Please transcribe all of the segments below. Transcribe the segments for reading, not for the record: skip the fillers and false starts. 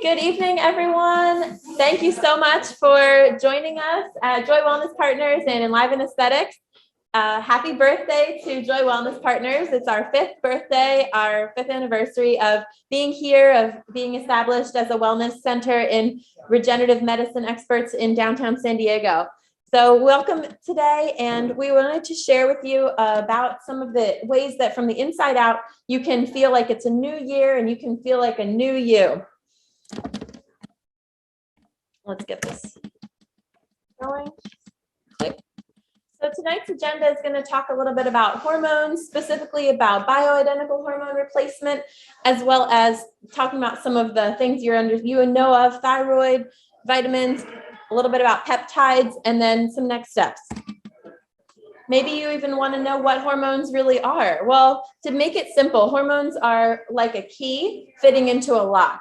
Good evening, everyone. Thank you so much for joining us at Joy Wellness Partners and Enliven Aesthetics. Happy birthday to Joy Wellness Partners. It's our 5th birthday, our 5th anniversary of being here, of being established as a wellness center in regenerative medicine experts in downtown San Diego. So welcome today, and we wanted to share with you about some of the ways that from the inside out, you can feel like it's a new year and you can feel like a new you. Let's get this going. Click. So tonight's agenda is going to talk a little bit about hormones, specifically about bioidentical hormone replacement, as well as talking about some of the things you know of, thyroid, vitamins, a little bit about peptides, and then some next steps. Maybe you even want to know what hormones really are. Well, to make it simple, hormones are like a key fitting into a lock.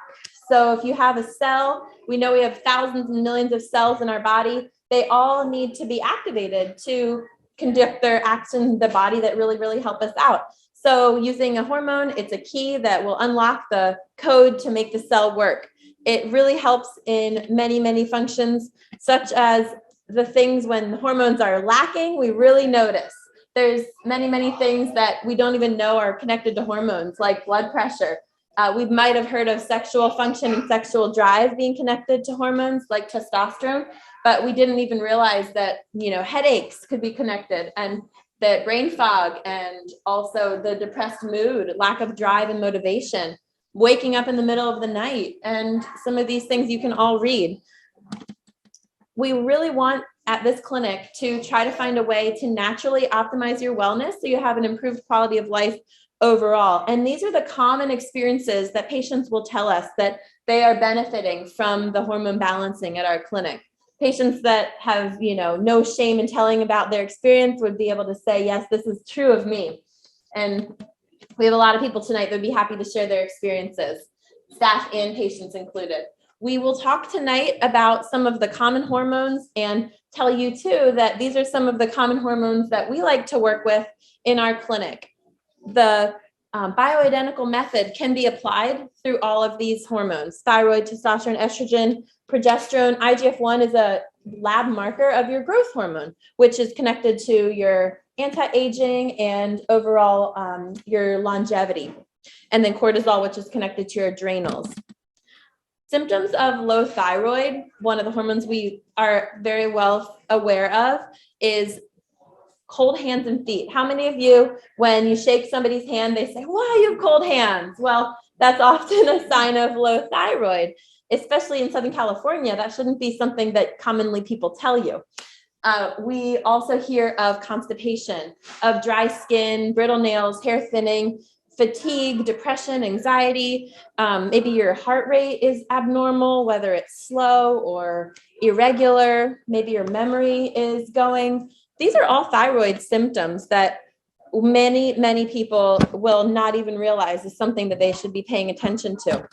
So if you have a cell, we know we have thousands and millions of cells in our body. They all need to be activated to conduct their actions in the body that really help us out. So using a hormone, it's a key that will unlock the code to make the cell work. It really helps in many functions, such as the things when hormones are lacking, we really notice. There's many things that we don't even know are connected to hormones, like blood pressure. We might have heard of sexual function and sexual drive being connected to hormones like testosterone, but we didn't even realize that, headaches could be connected, and that brain fog, and also the depressed mood, lack of drive and motivation, waking up in the middle of the night, and some of these things you can all read. We really want at this clinic to try to find a way to naturally optimize your wellness so you have an improved quality of life overall. And these are the common experiences that patients will tell us that they are benefiting from the hormone balancing at our clinic. Patients that have, no shame in telling about their experience would be able to say, yes, this is true of me. And we have a lot of people tonight that would be happy to share their experiences, staff and patients included. We will talk tonight about some of the common hormones and tell you too that these are some of the common hormones that we like to work with in our clinic. The bioidentical method can be applied through all of these hormones: thyroid, testosterone, estrogen, progesterone. IGF-1 is a lab marker of your growth hormone, which is connected to your anti-aging and overall your longevity. And then cortisol, which is connected to your adrenals. Symptoms of low thyroid, one of the hormones we are very well aware of, is cold hands and feet. How many of you, when you shake somebody's hand, they say, wow, you have cold hands? Well, that's often a sign of low thyroid, especially in Southern California. That shouldn't be something that commonly people tell you. We also hear of constipation, of dry skin, brittle nails, hair thinning, fatigue, depression, anxiety. Maybe your heart rate is abnormal, whether it's slow or irregular. Maybe your memory is going. These are all thyroid symptoms that many people will not even realize is something that they should be paying attention to.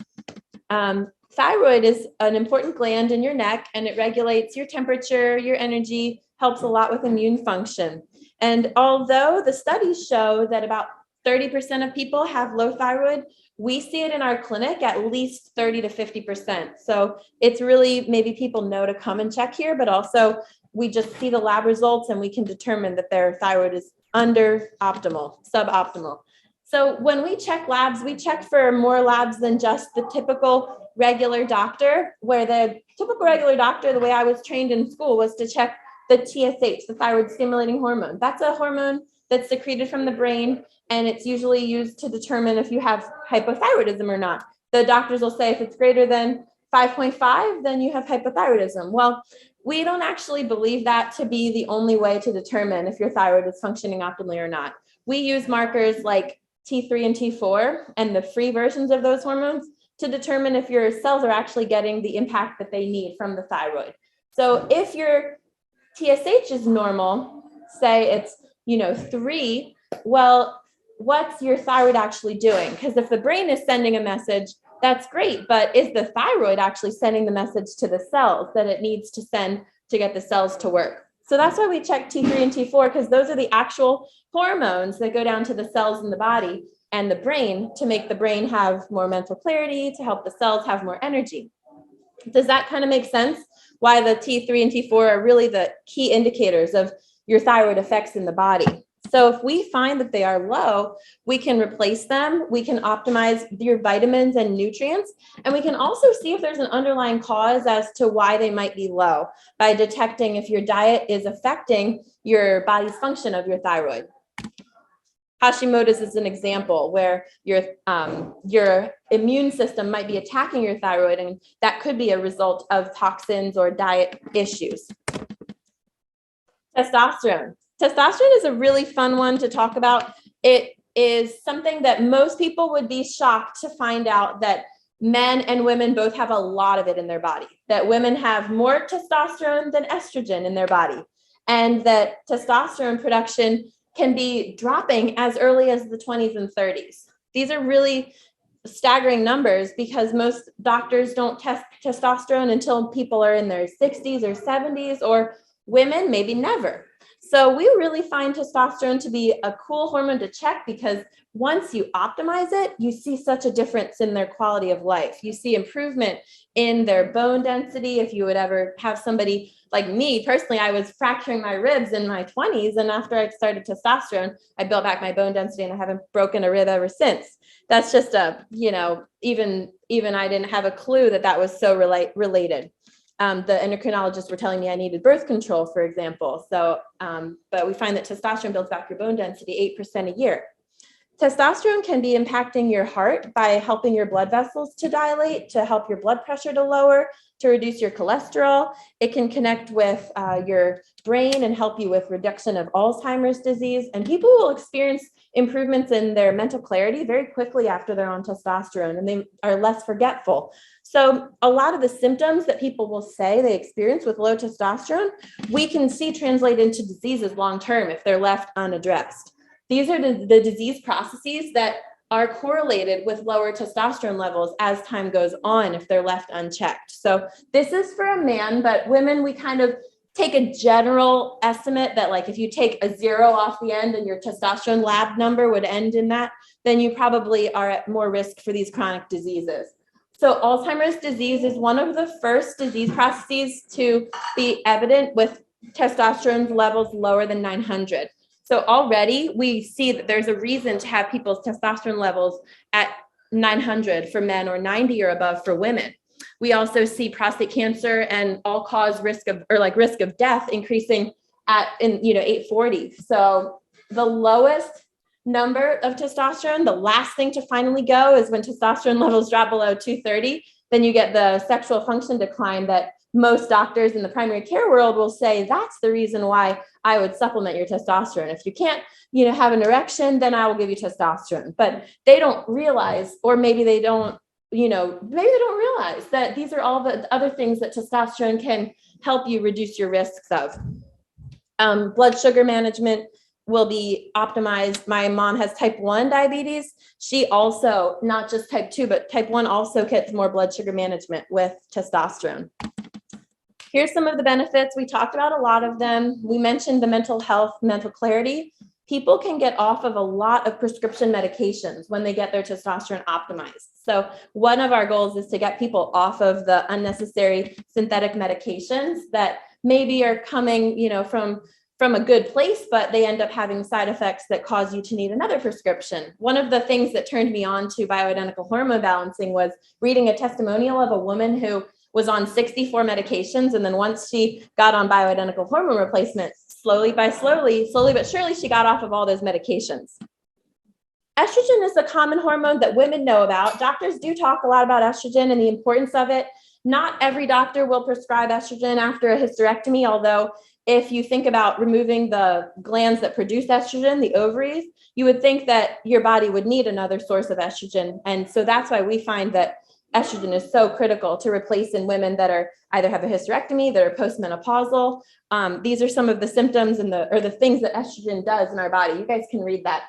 Thyroid is an important gland in your neck, and it regulates your temperature, your energy, helps a lot with immune function. And although the studies show that about 30% of people have low thyroid, we see it in our clinic at least 30 to 50%. So it's really, maybe people know to come and check here, but also we just see the lab results and we can determine that their thyroid is under optimal, suboptimal. So when we check labs, we check for more labs than just the typical regular doctor, where the typical regular doctor, the way I was trained in school, was to check the TSH, the thyroid stimulating hormone. That's a hormone that's secreted from the brain, and it's usually used to determine if you have hypothyroidism or not. The doctors will say if it's greater than 5.5, then you have hypothyroidism. Well, we don't actually believe that to be the only way to determine if your thyroid is functioning optimally or not. We use markers like T3 and T4 and the free versions of those hormones to determine if your cells are actually getting the impact that they need from the thyroid. So if your TSH is normal, say it's 3, well, what's your thyroid actually doing? Because if the brain is sending a message, that's great, but is the thyroid actually sending the message to the cells that it needs to send to get the cells to work? So that's why we check T3 and T4, because those are the actual hormones that go down to the cells in the body and the brain to make the brain have more mental clarity, to help the cells have more energy. Does that kind of make sense? Why the T3 and T4 are really the key indicators of your thyroid effects in the body. So if we find that they are low, we can replace them. We can optimize your vitamins and nutrients. And we can also see if there's an underlying cause as to why they might be low by detecting if your diet is affecting your body's function of your thyroid. Hashimoto's is an example where your immune system might be attacking your thyroid, and that could be a result of toxins or diet issues. Testosterone. Testosterone is a really fun one to talk about. It is something that most people would be shocked to find out that men and women both have a lot of it in their body, that women have more testosterone than estrogen in their body, and that testosterone production can be dropping as early as the 20s and 30s. These are really staggering numbers because most doctors don't test testosterone until people are in their 60s or 70s, or women maybe never. So we really find testosterone to be a cool hormone to check because once you optimize it, you see such a difference in their quality of life. You see improvement in their bone density. If you would ever have somebody like me, personally, I was fracturing my ribs in my 20s. And after I started testosterone, I built back my bone density and I haven't broken a rib ever since. That's just even I didn't have a clue that was so related. The endocrinologists were telling me I needed birth control, for example. So, but we find that testosterone builds back your bone density 8% a year. Testosterone can be impacting your heart by helping your blood vessels to dilate, to help your blood pressure to lower, to reduce your cholesterol. It can connect with your brain and help you with reduction of Alzheimer's disease. And people will experience improvements in their mental clarity very quickly after they're on testosterone, and they are less forgetful. So a lot of the symptoms that people will say they experience with low testosterone, we can see translate into diseases long-term if they're left unaddressed. These are the disease processes that are correlated with lower testosterone levels as time goes on if they're left unchecked. So this is for a man, but women, we kind of take a general estimate that like if you take a 0 off the end and your testosterone lab number would end in that, then you probably are at more risk for these chronic diseases. So Alzheimer's disease is one of the first disease processes to be evident with testosterone levels lower than 900. So already we see that there's a reason to have people's testosterone levels at 900 for men or 90 or above for women. We also see prostate cancer and all-cause risk of death increasing at 840. So the lowest number of testosterone, the last thing to finally go is when testosterone levels drop below 230. Then you get the sexual function decline that most doctors in the primary care world will say that's the reason why I would supplement your testosterone. If you can't, have an erection, then I will give you testosterone. But they don't realize, or maybe they don't realize that these are all the other things that testosterone can help you reduce your risks of. Blood sugar management will be optimized. My mom has type 1 diabetes. She also, not just type 2, but type 1 also gets more blood sugar management with testosterone. Here's some of the benefits. We talked about a lot of them. We mentioned the mental health, mental clarity. People can get off of a lot of prescription medications when they get their testosterone optimized. So one of our goals is to get people off of the unnecessary synthetic medications that maybe are coming, from a good place, but they end up having side effects that cause you to need another prescription. One of the things that turned me on to bioidentical hormone balancing was reading a testimonial of a woman who was on 64 medications. And then once she got on bioidentical hormone replacement, slowly but surely, she got off of all those medications. Estrogen is a common hormone that women know about. Doctors do talk a lot about estrogen and the importance of it. Not every doctor will prescribe estrogen after a hysterectomy, although if you think about removing the glands that produce estrogen, the ovaries, you would think that your body would need another source of estrogen. And so that's why we find that estrogen is so critical to replace in women that are either have a hysterectomy, that are postmenopausal. These are some of the symptoms and the things that estrogen does in our body. You guys can read that.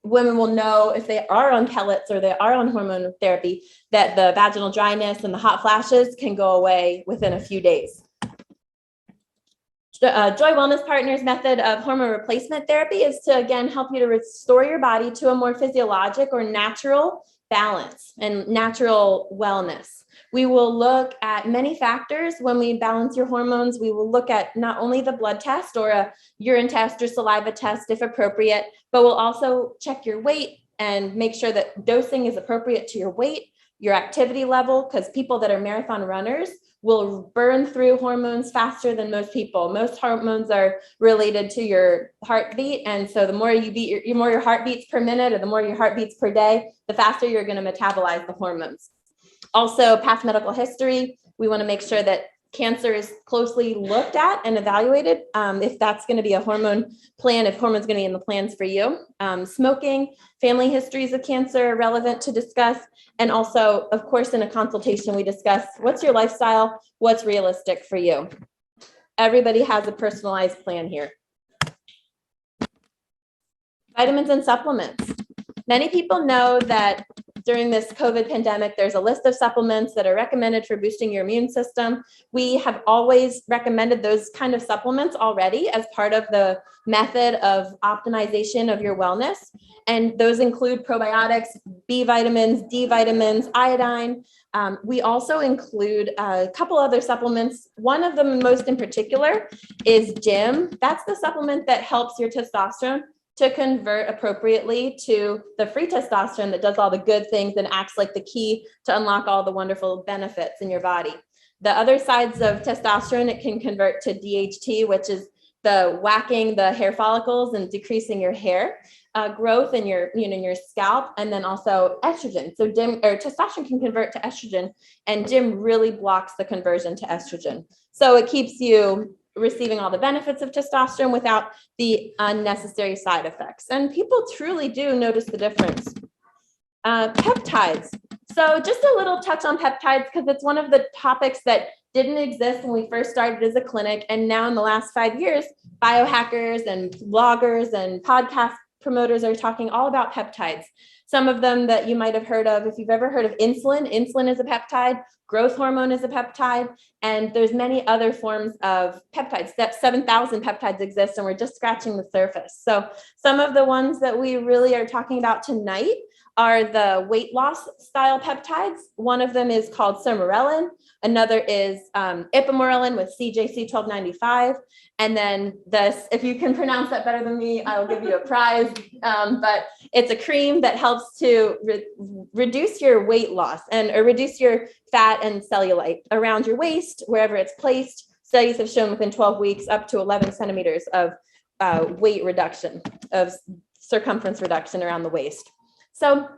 Women will know if they are on pellets or they are on hormone therapy that the vaginal dryness and the hot flashes can go away within a few days. Joy Wellness Partners method of hormone replacement therapy is to, again, help you to restore your body to a more physiologic or natural balance and natural wellness. We will look at many factors when we balance your hormones. We will look at not only the blood test or a urine test or saliva test if appropriate, but we'll also check your weight and make sure that dosing is appropriate to your weight, your activity level, because people that are marathon runners will burn through hormones faster than most people. Most hormones are related to your heartbeat. And so the more you beat, the more your heart beats per minute, or the more your heart beats per day, the faster you're going to metabolize the hormones. Also, past medical history. We want to make sure that cancer is closely looked at and evaluated if that's going to be a hormone plan, if hormone's going to be in the plans for you. Smoking, family histories of cancer are relevant to discuss. And also, of course, in a consultation, we discuss what's your lifestyle, what's realistic for you. Everybody has a personalized plan here. Vitamins and supplements. Many people know that during this COVID pandemic, there's a list of supplements that are recommended for boosting your immune system. We have always recommended those kind of supplements already as part of the method of optimization of your wellness. And those include probiotics, B vitamins, D vitamins, iodine. We also include a couple other supplements. One of them most in particular is DIM. That's the supplement that helps your testosterone to convert appropriately to the free testosterone that does all the good things and acts like the key to unlock all the wonderful benefits in your body. The other sides of testosterone, it can convert to DHT, which is the whacking the hair follicles and decreasing your hair growth in your, your scalp, and then also estrogen. So DIM or testosterone can convert to estrogen, and DIM really blocks the conversion to estrogen. So it keeps you receiving all the benefits of testosterone without the unnecessary side effects. And people truly do notice the difference. Peptides. So just a little touch on peptides, because it's one of the topics that didn't exist when we first started as a clinic. And now in the last 5 years, biohackers and bloggers and podcast promoters are talking all about peptides. Some of them that you might have heard of, if you've ever heard of insulin is a peptide, growth hormone is a peptide, and there's many other forms of peptides. That 7,000 peptides exist, and we're just scratching the surface. So some of the ones that we really are talking about tonight are the weight loss style peptides. One of them is called sermorelin. Another is ipamorelin with CJC1295. And then this, if you can pronounce that better than me, I'll give you a prize. But it's a cream that helps to reduce your weight loss or reduce your fat and cellulite around your waist, wherever it's placed. Studies have shown within 12 weeks up to 11 centimeters of weight reduction, of circumference reduction around the waist. So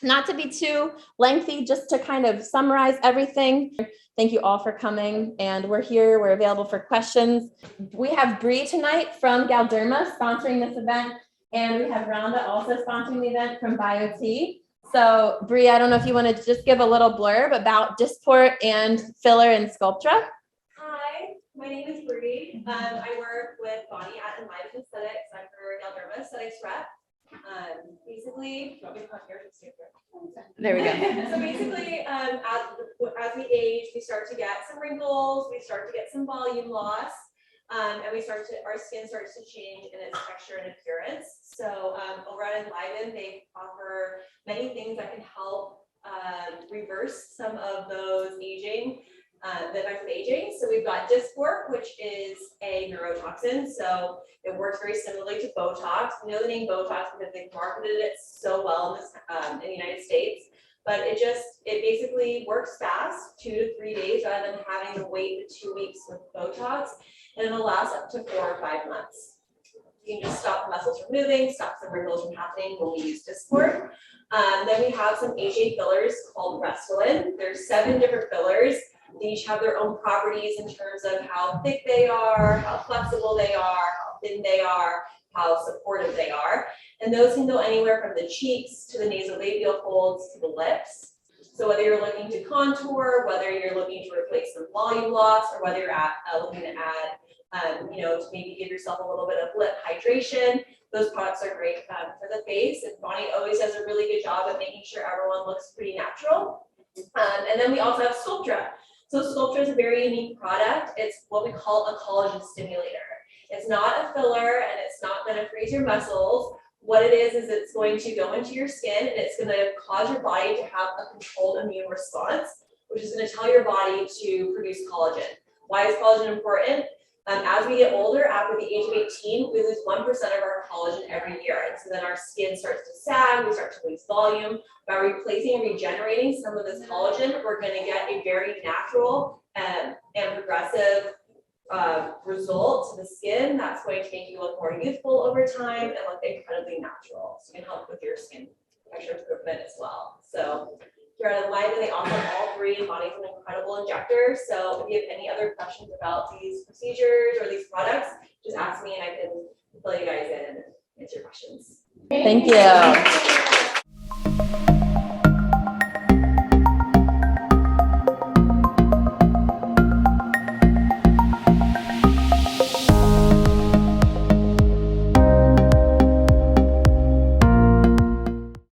not to be too lengthy, just to kind of summarize everything. Thank you all for coming, and we're here. We're available for questions. We have Bree tonight from Galderma sponsoring this event, and we have Rhonda also sponsoring the event from biote. So Bree, I don't know if you want to just give a little blurb about Dysport and filler and Sculptra. Hi, my name is Bree. I work with Bonnie at Enliven Aesthetics. I'm her Galderma Aesthetics rep. Basically, There we go. So basically, as we age, we start to get some wrinkles, we start to get some volume loss, and our skin starts to change in its texture and appearance. So over at Enliven, they offer many things that can help reverse some of those the effects of aging. So we've got Dysport, which is a neurotoxin. So it works very similarly to Botox. We know the name Botox because they've marketed it so well in the United States. But it basically works fast, 2 to 3 days, rather than having to wait the 2 weeks with Botox. And it'll last up to 4 or 5 months. You can just stop the muscles from moving, stop some wrinkles from happening when we use Dysport. Then we have some HA fillers called Restylane. There's 7 different fillers. They each have their own properties in terms of how thick they are, how flexible they are, how thin they are, how supportive they are. And those can go anywhere from the cheeks to the nasolabial folds to the lips. So whether you're looking to contour, whether you're looking to replace some volume loss, or whether you're looking to add, to maybe give yourself a little bit of lip hydration, those products are great for the face. And Bonnie always does a really good job of making sure everyone looks pretty natural. And then we also have Sculptra. So Sculptra is a very unique product. It's what we call a collagen stimulator. It's not a filler, and it's not going to freeze your muscles. What it is it's going to go into your skin, and it's going to cause your body to have a controlled immune response, which is going to tell your body to produce collagen. Why is collagen important? As we get older, after the age of 18, we lose 1% of our collagen every year. And so then our skin starts to sag, we start to lose volume. By replacing and regenerating some of this collagen, we're going to get a very natural and progressive result to the skin that's going to make you look more youthful over time and look incredibly natural. So it can help with your skin texture improvement as well. So here at Enliven, they offer all three bodies an incredible injector. So if you have any other questions about these procedures or these products, just ask me and I can fill you guys in and answer your questions. Thank you.